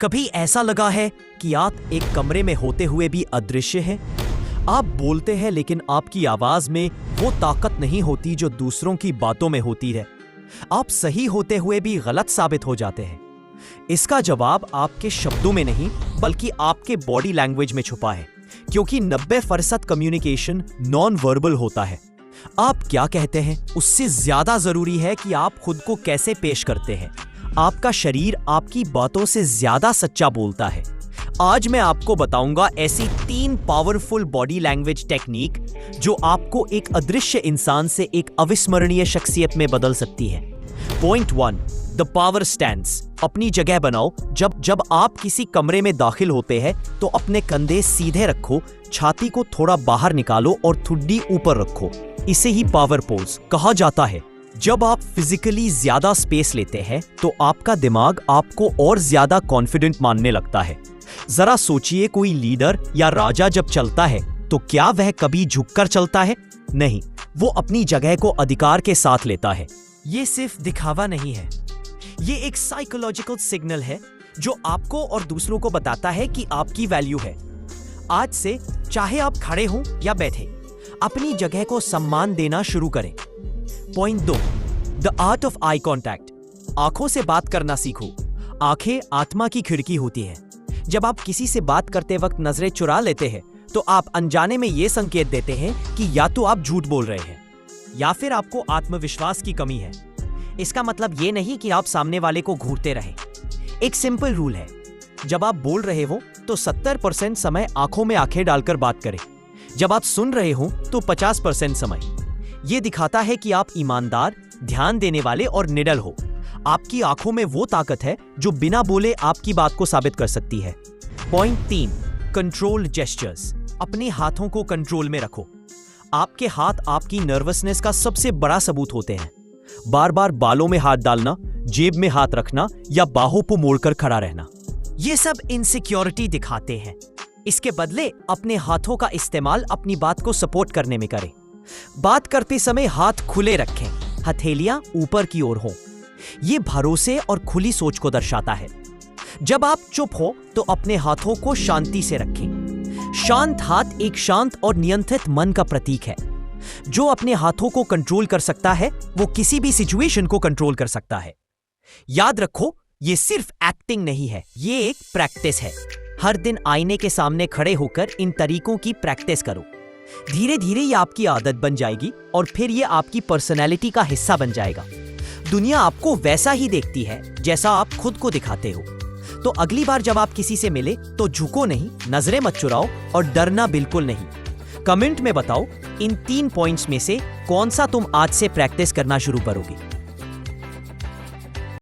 कभी ऐसा लगा है कि आप एक कमरे में होते हुए भी अदृश्य हैं? आप बोलते हैं लेकिन आपकी आवाज में वो ताकत नहीं होती जो दूसरों की बातों में होती है। आप सही होते हुए भी गलत साबित हो जाते हैं। इसका जवाब आपके शब्दों में नहीं बल्कि आपके बॉडी लैंग्वेज में छुपा है, क्योंकि 90% कम्युनिकेशन नॉन वर्बल होता है। आप क्या कहते हैं उससे ज्यादा जरूरी है कि आप खुद को कैसे पेश करते हैं। आपका शरीर आपकी बातों से ज्यादा सच्चा बोलता है। आज मैं आपको बताऊंगा ऐसी 3 पावरफुल बॉडी लैंग्वेज टेक्निक जो आपको एक अदृश्य इंसान से एक अविस्मरणीय शख्सियत में बदल सकती है। Point 1, the power stance. अपनी जगह बनाओ। जब आप किसी कमरे में दाखिल होते हैं तो अपने कंधे सीधे रखो, छाती को थोड़ा बाहर निकालो और ठुड्डी ऊपर रखो। इसे ही पावर पोज कहा जाता है। जब आप फिजिकली ज्यादा स्पेस लेते हैं तो आपका दिमाग आपको और ज्यादा कॉन्फिडेंट मानने लगता है। जरा सोचिए, कोई लीडर या राजा जब चलता है तो क्या वह कभी झुककर चलता है? नहीं, वो अपनी जगह को अधिकार के साथ लेता है। ये सिर्फ दिखावा नहीं है, ये एक साइकोलॉजिकल सिग्नल है जो आपको और दूसरों को बताता है कि आपकी वैल्यू है। आज से चाहे आप खड़े हों या बैठे, अपनी जगह को सम्मान देना शुरू करें। Point 2, the art of eye contact. आंखों से बात करना सीखो। आंखें आत्मा की खिड़की होती है। जब आप किसी से बात करते वक्त नजरें चुरा लेते हैं तो आप अनजाने में यह संकेत देते हैं कि या तो आप झूठ बोल रहे हैं या फिर आपको आत्मविश्वास की कमी है। इसका मतलब यह नहीं कि आप सामने वाले को घूरते रहें। एक सिंपल रूल है, जब आप बोल रहे हो तो 70% समय आंखों में आंखें डालकर बात करें। जब आप सुन रहे हो तो 50% समय। यह दिखाता है कि आप ईमानदार, ध्यान देने वाले और निडर हो। आपकी आंखों में वो ताकत है जो बिना बोले आपकी बात को साबित कर सकती है। Point 3, control gestures. अपने हाथों को कंट्रोल में रखो। आपके हाथ आपकी नर्वसनेस का सबसे बड़ा सबूत होते हैं। बार बार बालों में हाथ डालना, जेब में हाथ रखना या बाहों को मोड़कर खड़ा रहना, ये सब इनसिक्योरिटी दिखाते हैं। इसके बदले अपने हाथों का इस्तेमाल अपनी बात को सपोर्ट करने में करें। बात करते समय हाथ खुले रखें, हथेलियां ऊपर की ओर हों। यह भरोसे और खुली सोच को दर्शाता है। जब आप चुप हो तो अपने हाथों को शांति से रखें। शांत हाथ एक शांत और नियंत्रित मन का प्रतीक है। जो अपने हाथों को कंट्रोल कर सकता है वो किसी भी सिचुएशन को कंट्रोल कर सकता है। याद रखो, ये सिर्फ एक्टिंग नहीं है, ये एक प्रैक्टिस है। हर दिन आईने के सामने खड़े होकर इन तरीकों की प्रैक्टिस करो। धीरे धीरे ये आपकी आदत बन जाएगी और फिर ये आपकी पर्सनैलिटी का हिस्सा बन जाएगा। दुनिया आपको वैसा ही देखती है जैसा आप खुद को दिखाते हो। तो अगली बार जब आप किसी से मिले तो झुको नहीं, नजरें मत चुराओ और डरना बिल्कुल नहीं। कमेंट में बताओ इन 3 पॉइंट्स में से कौन सा तुम आज से प्रैक्टिस करना शुरू करोगे।